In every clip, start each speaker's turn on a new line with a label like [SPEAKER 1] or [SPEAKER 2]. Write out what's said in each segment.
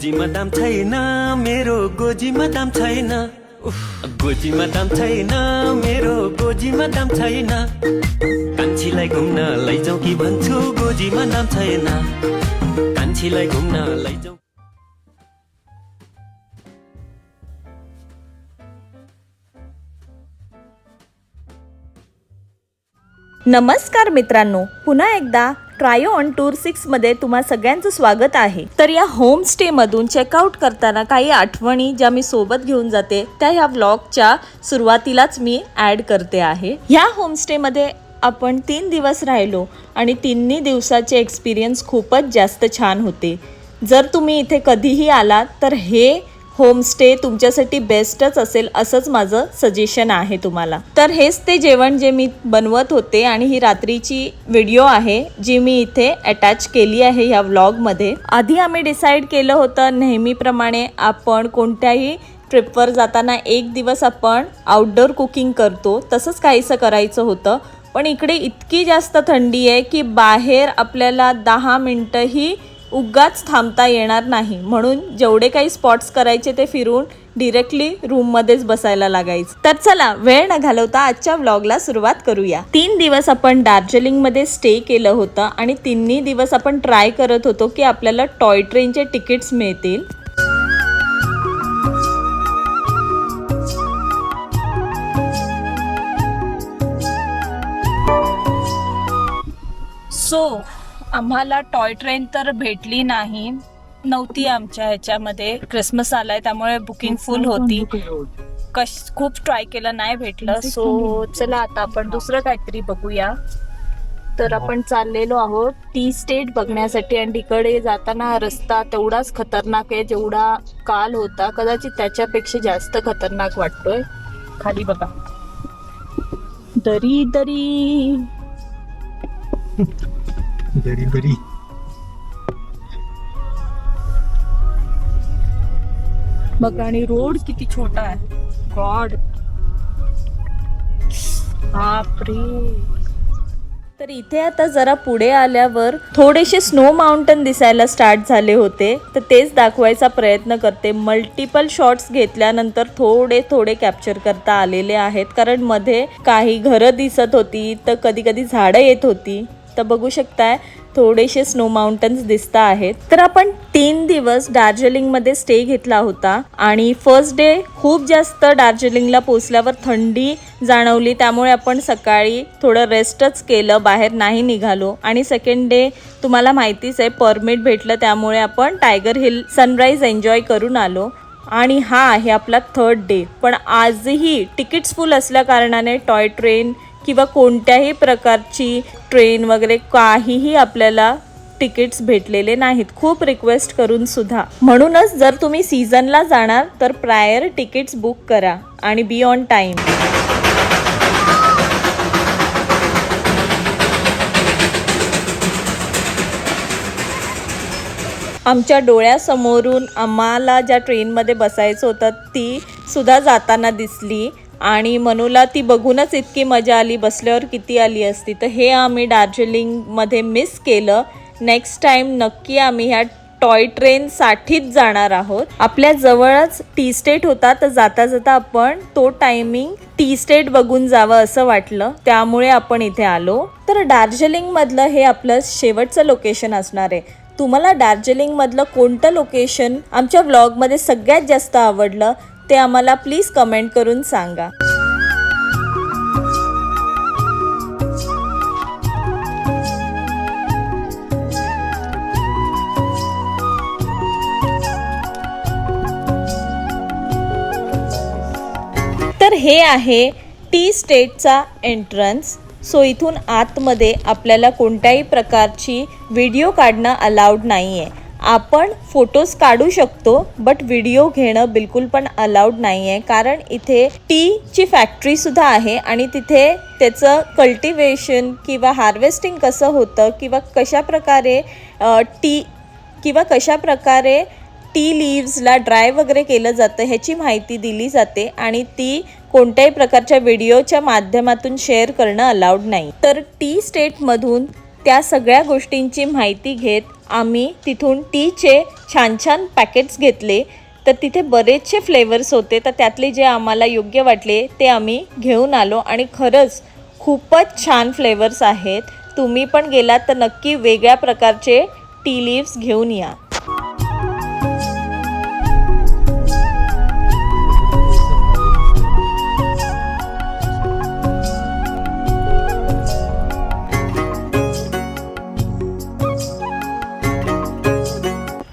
[SPEAKER 1] गोजीमा दाम छैन मेरो गोजीमा दाम छैन गोजीमा दाम छैन मेरो गोजीमा दाम छैन कान्छीलाई घुम्न लैजाऊ कि भन्छु गोजीमा दाम छैन कान्छीलाई घुम्न लैजाऊ।
[SPEAKER 2] नमस्कार मित्रांनो, पुन्हा एकदा ट्रायो ऑन टूर 6 मध्ये तुम्हा सगळ्यांचं स्वागत आहे। तर या होम स्टे मधून चेकआउट करताना काही आठवणी ज्या मी सोबत घेऊन जाते त्या ह्या व्लॉगच्या सुरुवातीलाच मी ॲड करते आहे। ह्या होम स्टे मध्ये आपण 3 दिवस राहिलो आणि तिन्ही दिवसाचे एक्सपिरियन्स खूपच जास्त छान होते। जर तुम्ही इथे कधीही आलात तर हे होमस्टे तुमच्यासाठी बेस्टच असेल असंच माझं सजेशन आहे तुम्हाला। तर हेच ते जेवण जे मी बनवत होते आणि ही रात्रीची व्हिडिओ आहे जी मी इथे अटॅच केली आहे ह्या व्लॉगमध्ये। आधी आम्ही डिसाईड केलं होतं नेहमीप्रमाणे आपण कोणत्याही ट्रिपवर जाताना एक दिवस आपण आउटडोर कुकिंग करतो तसंच काहीसं करायचं होतं, पण इकडे इतकी जास्त थंडी आहे की बाहेर आपल्याला 10 मिनिटंही उगाच थांबता येणार नाही, म्हणून जेवढे काही स्पॉट्स करायचे ते फिरून डिरेक्टली रूममध्येच बसायला लागायचं। तर चला वेळ न घालवता आजच्या व्लॉगला सुरुवात करूया। 3 दिवस आपण दार्जिलिंगमध्ये स्टे केलं होतं आणि तिन्ही दिवस आपण ट्राय करत होतो की आपल्याला टॉय ट्रेनचे तिकीट्स मिळतील। आम्हाला टॉय ट्रेन तर भेटली नव्हती आमच्या ह्याच्यामध्ये। क्रिसमस आलाय त्यामुळे बुकिंग फुल होती, खूप ट्राय केलं नाही भेटलं। चला आता आपण दुसरं काहीतरी बघूया। तर आपण चाललेलो आहोत टी स्टेट बघण्यासाठी आणि तिकडे जाताना रस्ता तेवढाच खतरनाक आहे जेवढा काल होता, कदाचित त्याच्यापेक्षा जास्त खतरनाक वाटतोय। खाली बघा, दरी दरी
[SPEAKER 3] दरी दरी
[SPEAKER 2] बघा, आणि रोड किती छोटा आहे। गॉड, बापरे। तर इथे आता जरा पुढे आल्यावर थोडेसे स्नो माउंटन दिसायला स्टार्ट झाले होते, तर तेच दाखवायचा प्रयत्न करते। मल्टिपल शॉट्स घेतल्यानंतर थोडे थोडे कॅप्चर करता आलेले आहेत, कारण मध्ये काही घरं दिसत होती तर कधी कधी झाडं येत होती। तर बघू शकताय थोडेसे स्नो माउंटन्स दिसता आहेत। तर आपण 3 दिवस दार्जिलिंगमध्ये स्टे घेतला होता आणि फर्स्ट डे खूप जास्त दार्जिलिंगला पोहोचल्यावर थंडी जाणवली, त्यामुळे आपण सकाळी थोडं रेस्टच केलं, बाहेर नाही निघालो। आणि सेकंड डे तुम्हाला माहितीच आहे परमिट भेटलं त्यामुळे आपण टायगर हिल सनराईज एन्जॉय करून आलो। आणि हा आहे आपला 3rd डे, पण आजही तिकीट्स फुल असल्या कारणाने टॉय ट्रेन किंवा कोणत्याही प्रकारची ट्रेन वगैरे काहीही आपल्याला तिकीट्स भेटलेले नाहीत, खूप रिक्वेस्ट करून सुद्धा। म्हणूनच जर तुम्ही सीझनला जाणार तर प्रायर तिकीट्स बुक करा आणि बी ऑन टाइम। आमच्या डोळ्यासमोरून आम्हाला ज्या ट्रेनमध्ये बसायचं होतं ती सुद्धा जाताना दिसली आणि मनूला ती बघूनच इतकी मजा आली, बसल्यावर किती आली असती। तर हे आम्ही दार्जिलिंगमध्ये मिस केलं। नेक्स्ट टाइम नक्की आम्ही ह्या टॉय ट्रेनसाठीच जाणार आहोत। आपल्या जवळच टी स्टेट होता, तर जाता जाता आपण तो टायमिंग टी स्टेट बघून जावं असं वाटलं, त्यामुळे आपण इथे आलो। तर दार्जिलिंगमधलं हे आपलं शेवटचं लोकेशन असणार आहे। तुम्हाला दार्जिलिंगमधलं कोणतं लोकेशन आमच्या व्लॉगमध्ये सगळ्यात जास्त आवडलं ते आम्हाला प्लीज कमेंट करून सांगा। तर हे आहे टी स्टेटचा एंट्रन्स। इथून आतमध्ये आपल्याला कोणत्याही प्रकारची व्हिडिओ काढणं अलाउड नाही आहे। आपण फोटोज काढू शकतो बट व्हिडिओ घेणं बिलकुल पण अलाउड नाही आहे, कारण इथे टीची फॅक्टरी सुद्धा आहे आणि तिथे त्याचं कल्टिवेशन किंवा हार्वेस्टिंग कसं होतं किंवा कशा प्रकारे टी लीव्सला ड्राय वगैरे केलं जातं ह्याची माहिती दिली जाते आणि ती कोणत्याही प्रकारच्या व्हिडिओच्या माध्यमातून शेअर करणं अलाउड नाही। तर टी स्टेटमधून त्या सगळ्या गोष्टींची माहिती घेत आम्ही तिथून टीचे छान छान पॅकेट्स घेतले. तर तिथे बरेचसे फ्लेवर्स होते, तर त्यातले जे आम्हाला योग्य वाटले ते आम्ही घेऊन आलो आणि खरंच खूपच छान फ्लेवर्स आहेत. तुम्ही पण गेलात तर नक्की वेगळ्या प्रकारचे टी लिव्स घेऊन या.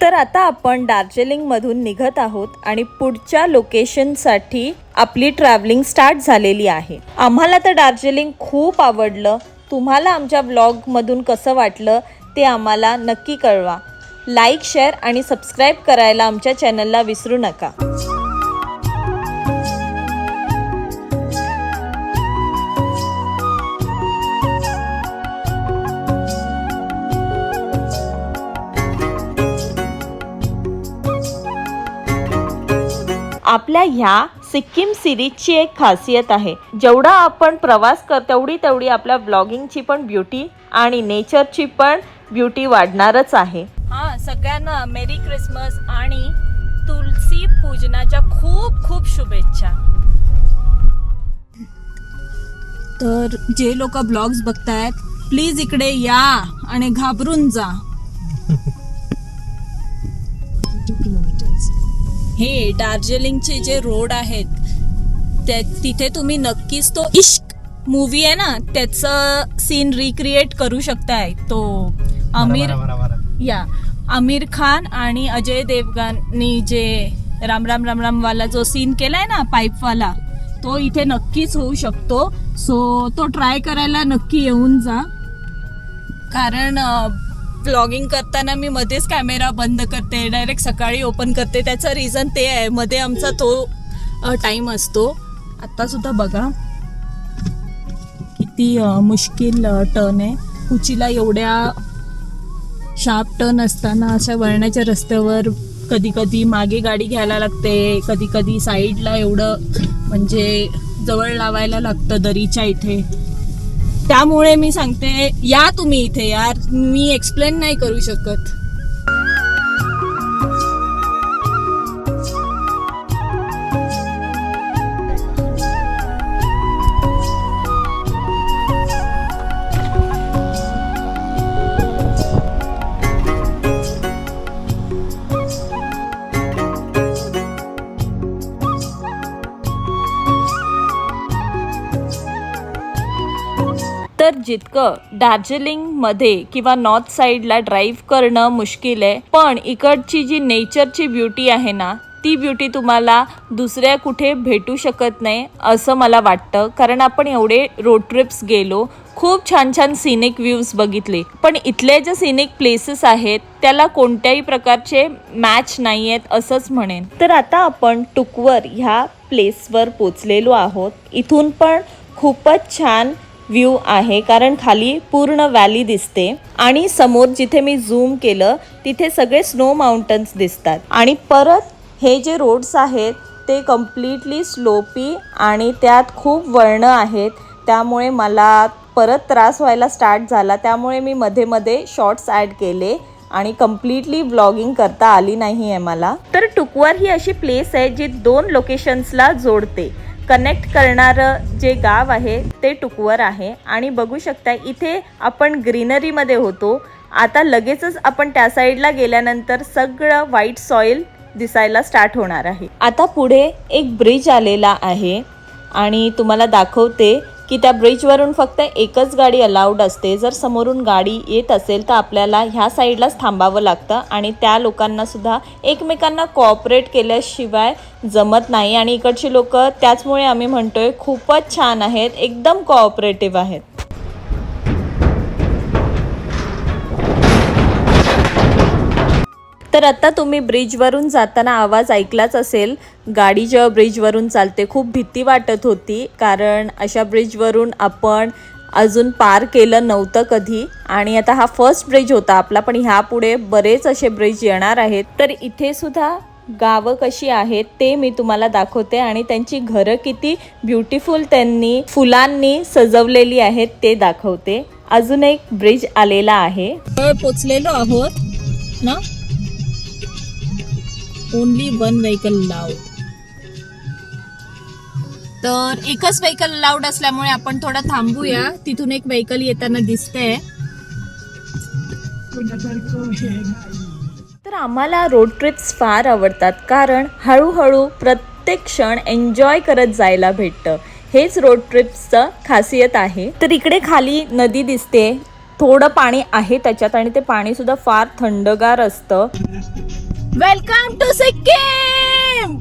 [SPEAKER 2] तर आता आपण दार्जिलिंगमधून निघत आहोत आणि पुढच्या लोकेशनसाठी आपली ट्रॅव्हलिंग स्टार्ट झालेली आहे. आम्हाला तर दार्जिलिंग खूप आवडलं. तुम्हाला आमच्या व्लॉगमधून कसं वाटलं ते आम्हाला नक्की कळवा. लाईक, शेअर आणि सबस्क्राईब करायला आमच्या चॅनलला विसरू नका. आपल्या ह्या सिक्कीम सिरीजची एक खासियत आहे, जेवढा आपण प्रवास तेवढी आपल्या ब्लॉगिंगची पण ब्युटी आणि नेचरची पण ब्युटी वाढणारच आहे. हां, सगळ्यांना मेरी क्रिसमस आणि तुलसी पूजनाच्या खूप खूप शुभेच्छा. तर जे लोक ब्लॉग्स बघतायत प्लीज इकडे या आणि घाबरून जा. हे दार्जिलिंगचे जे रोड आहेत तिथे तुम्ही नक्कीच तो इश्क मूवी आहे ना त्याचं सीन रिक्रिएट करू शकताय. तो आमिर खान आणि अजय देवगननी जे राम राम राम राम वाला जो सीन केलाय ना पाईपवाला, तो इथे नक्कीच होऊ शकतो. सो तो ट्राय करायला नक्की येऊन जा. कारण व्लॉगिंग करताना मी मध्येच कॅमेरा बंद करते, डायरेक्ट सकाळी ओपन करते. त्याचं रिझन ते आहे, मध्ये आमचा तो टाईम असतो. आत्तासुद्धा बघा किती मुश्किल टर्न आहे. कुचीला एवढ्या शार्प टर्न असताना अशा वळणाच्या रस्त्यावर कधी कधी मागे गाडी घ्यायला लागते, कधी कधी साईडला एवढं म्हणजे जवळ लावायला लागतं दरीच्या इथे. त्यामुळे मी सांगते या तुम्ही इथे यार, मी एक्सप्लेन नाही करू शकत. तर जितकं दार्जिलिंगमध्ये किंवा नॉर्थ साईडला ड्राईव्ह करणं मुश्किल आहे, पण इकडची जी नेचरची ब्युटी आहे ना, ती ब्युटी तुम्हाला दुसऱ्या कुठे भेटू शकत नाही असं मला वाटतं. कारण आपण एवढे रोड ट्रिप्स गेलो, खूप छान छान सिनिक व्ह्यूज बघितले, पण इथले जे सिनिक प्लेसेस आहेत त्याला कोणत्याही प्रकारचे मॅच नाही आहेत असंच म्हणेन. तर आता आपण टुकवर ह्या प्लेसवर पोचलेलो आहोत. इथून पण खूपच छान व्ह्यू आहे, कारण खाली पूर्ण व्हॅली दिसते आणि समोर जिथे मी झूम केलं तिथे सगळे स्नो माउंटन्स दिसतात. आणि परत हे जे रोड्स आहेत ते कम्प्लिटली स्लोपी आणि त्यात खूप वळणं आहेत, त्यामुळे मला परत त्रास व्हायला स्टार्ट झाला. त्यामुळे मी मध्ये मध्ये शॉर्ट्स ॲड केले आणि कम्प्लिटली व्लॉगिंग करता आली नाही आहे मला. तर टुकवर ही अशी प्लेस आहे जी 2 लोकेशन्सला जोडते. कनेक्ट करणारं जे गाव आहे ते टुकवर आहे आणि बघू शकता इथे आपण ग्रीनरीमध्ये होतो. आता लगेचच आपण त्या साईडला गेल्यानंतर सगळं व्हाईट सॉईल दिसायला स्टार्ट होणार आहे. आता पुढे एक ब्रिज आलेला आहे आणि तुम्हाला दाखवते की त्या ब्रिजवरून फक्त एकच गाडी अलाउड असते. जर समोरून गाडी येत असेल तर आपल्याला ह्या साईडलाच थांबावं लागतं आणि त्या लोकांना सुद्धा एकमेकांना कोऑपरेट केल्याशिवाय जमत नाही. आणि इकडची लोक त्याचमुळे आम्ही म्हणतोय खूपच छान आहेत, एकदम कोऑपरेटिव्ह आहेत. तर आता तुम्ही ब्रिजवरून जाताना आवाज ऐकलाच असेल. गाडी जेव्हा ब्रिजवरून चालते खूप भीती वाटत होती, कारण अशा ब्रिजवरून आपण अजून पार केलं नव्हतं कधी. आणि आता हा फर्स्ट ब्रिज होता आपला, पण ह्यापुढे बरेच असे ब्रिज येणार आहेत. तर इथे सुद्धा गावं कशी आहेत ते मी तुम्हाला दाखवते आणि त्यांची घरं किती ब्युटिफुल त्यांनी फुलांनी सजवलेली आहेत ते दाखवते. अजून एक ब्रिज आलेला आहे. पोचलेलो आहोत ना. Only one vehicle loud. तर एकच व्हेकल लाऊड असल्यामुळे आपण थोडं थांबूया. तिथून एक व्हेकल येताना दिसतंय. तर आम्हाला रोड ट्रिप्स फार आवडतात कारण हळूहळू प्रत्येक क्षण एन्जॉय करत जायला भेटतं. हेच रोड ट्रिप्सचं खासियत आहे. तर इकडे खाली नदी दिसते. थोडं पाणी आहे त्याच्यात आणि ते पाणी सुद्धा फार थंडगार असतं. Welcome to Sikkim.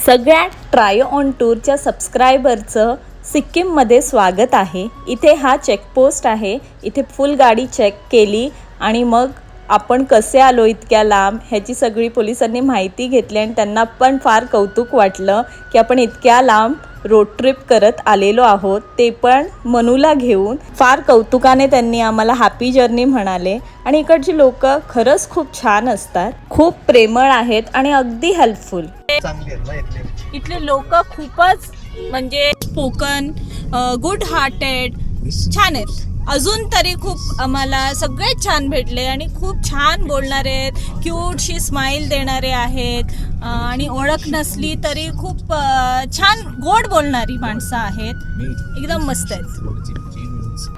[SPEAKER 2] सगळ्या ट्रायो ऑन टूरच्या सबस्क्रायबरचं सिक्कीममध्ये स्वागत आहे. इथे हा चेकपोस्ट आहे. इथे फुल गाडी चेक केली आणि मग आपण कसे आलो इतक्या लांब ह्याची सगळी पोलिसांनी माहिती घेतली आणि त्यांना पण फार कौतुक वाटलं की आपण इतक्या लांब रोड ट्रिप करत आलेलो आहोत, ते पण मनूला घेऊन. फार कौतुकाने त्यांनी आम्हाला हॅपी जर्नी म्हणाले. आणि इकडची लोक खरंच खूप छान असतात, खूप प्रेमळ आहेत आणि अगदी हेल्पफुल. इथले लोक खूपच म्हणजे स्पोकन, गुड हार्टेड, छान आहेत. अजून तरी खूप आम्हाला सगळे छान भेटले आणि खूप छान बोलणारे आहेत, क्यूटशी स्माईल देणारे आहेत आणि ओळख नसली तरी खूप छान गोड बोलणारी माणसं आहेत. एकदम मस्त आहेत.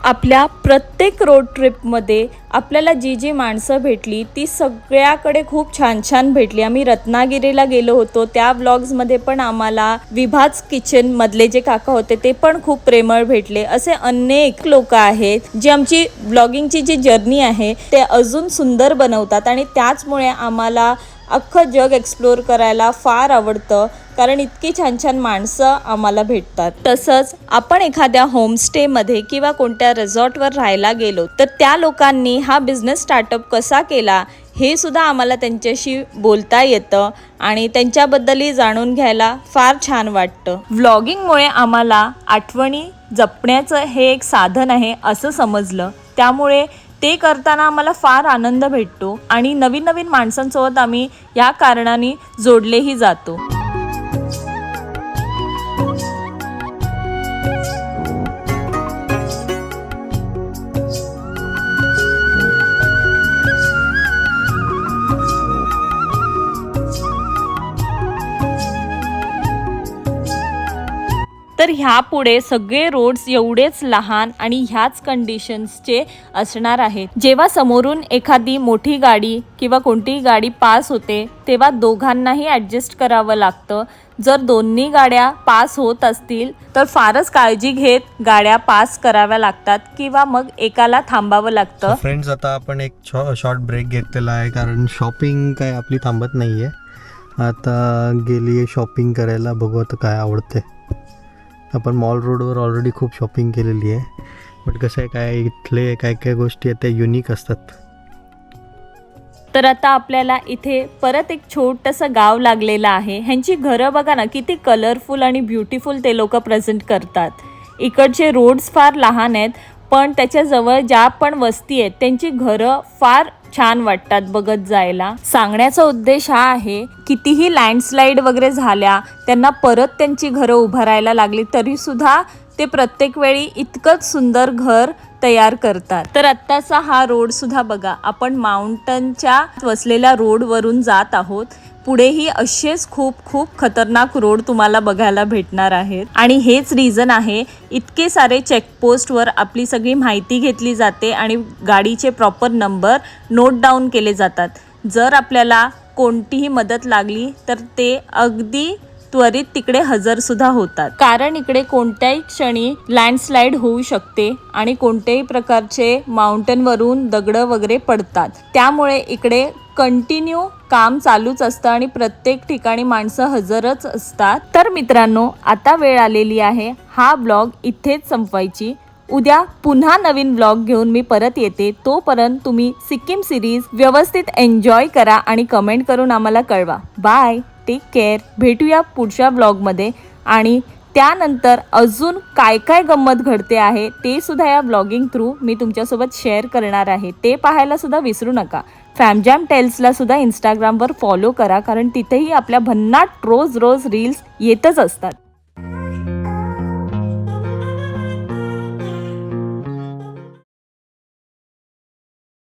[SPEAKER 2] आपल्या प्रत्येक रोड ट्रिपमध्ये आपल्याला जी जी माणसं भेटली ती सगळ्याकडे खूप छान छान भेटली. आम्ही रत्नागिरीला गेलो होतो, त्या व्लॉग्समध्ये पण आम्हाला विभाज किचनमधले जे काका होते ते पण खूप प्रेमळ भेटले. असे अनेक लोक आहेत जी आमची व्लॉगिंगची जी जर्नी आहे ते अजून सुंदर बनवतात आणि त्याचमुळे आम्हाला अख्खं जग एक्सप्लोर करायला फार आवडतं कारण इतकी छान छान माणसं आम्हाला भेटतात. तसंच आपण एखाद्या होमस्टेमध्ये किंवा कोणत्या रिसॉर्टवर राहायला गेलो तर त्या लोकांनी हा बिझनेस स्टार्टअप कसा केला हे सुद्धा आम्हाला त्यांच्याशी बोलता येतं आणि त्यांच्याबद्दलही जाणून घ्यायला फार छान वाटतं. व्लॉगिंगमुळे आम्हाला आठवणी जपण्याचं हे एक साधन आहे असं समजलं, त्यामुळे ते करताना आम्हाला फार आनंद भेटतो आणि नवीन नवीन माणसांसोबत आम्ही या कारणाने जोडलेही जातो. तर ह्यापुढे सगळे रोड्स एवढेच लहान आणि ह्याच कंडिशन्सचे असणार आहेत. जेव्हा समोरून एखादी मोठी गाडी किंवा कोणतीही गाडी पास होते तेव्हा दोघांनाही ॲडजस्ट करावं लागतं. जर दोन्ही गाड्या पास होत असतील तर फारच काळजी घेत गाड्या पास कराव्या लागतात किंवा मग एकाला थांबावं लागतं.
[SPEAKER 3] फ्रेंड्स, आता आपण एक शॉर्ट ब्रेक घेतलेला आहे कारण शॉपिंग काय आपली थांबत नाही आहे. आता गेली आहे शॉपिंग करायला, बघू आता काय आवडते. आपण मॉल रोडवर ऑलरेडी खूप शॉपिंग केलेली आहे, बट कसं आहे काय इथले काय काय गोष्टी आहेत त्या युनिक असतात.
[SPEAKER 2] तर आता आपल्याला इथे परत एक छोटंसं गाव लागलेलं आहे. ह्यांची घरं बघा ना किती कलरफुल आणि ब्युटिफुल ते लोक प्रेझेंट करतात. इकडचे रोड्स फार लहान आहेत पण त्याच्याजवळ ज्या पण वस्ती आहेत त्यांची घरं फार छान वाटतात बघत जायला. सांगण्याचा उद्देश हा आहे कितीही लँडस्लाईड वगैरे झाल्या त्यांना परत त्यांची घरं उभारायला लागली तरी सुद्धा ते प्रत्येक वेळी इतकंच सुंदर घर तयार करतात. तर आत्ताचा हा रोड सुद्धा बघा, आपण माउंटनच्या वसलेल्या रोडवरून जात आहोत. पुढेही असेच खूप खूप खतरनाक रोड तुम्हाला बघायला भेटणार आहेत आणि हेच रिझन आहे इतके सारे चेकपोस्टवर आपली सगळी माहिती घेतली जाते आणि गाडीचे प्रॉपर नंबर नोट डाऊन केले जातात. जर आपल्याला कोणतीही मदत लागली तर ते अगदी त्वरित तिकडे हजर सुद्धा होतात कारण इकडे कोणत्याही क्षणी लँडस्लाईड होऊ शकते आणि कोणत्याही प्रकारचे माउंटनवरून दगड वगैरे पडतात. त्यामुळे इकडे कंटिन्यू काम चालूच असतं आणि प्रत्येक ठिकाणी माणसं हजरच असतात. तर मित्रांनो, आता वेळ आलेली आहे हा ब्लॉग इथेच संपवायची. उद्या पुन्हा नवीन ब्लॉग घेऊन मी परत येते. तोपर्यंत तुम्ही सिक्कीम सिरीज व्यवस्थित एन्जॉय करा आणि कमेंट करून आम्हाला कळवा. Bye, take care. भेटूया पुढच्या ब्लॉगमध्ये आणि त्यानंतर अजून काय काय गंमत घडते आहे ते सुद्धा या ब्लॉगिंग थ्रू मी तुमच्यासोबत शेअर करणार आहे. ते पाहायला सुद्धा विसरू नका. फॅमजॅम टेल्सला सुद्धा इंस्टाग्रामवर फॉलो करा, कारण तिथेही आपल्या भन्नाट रोज रील्स येतच असतात.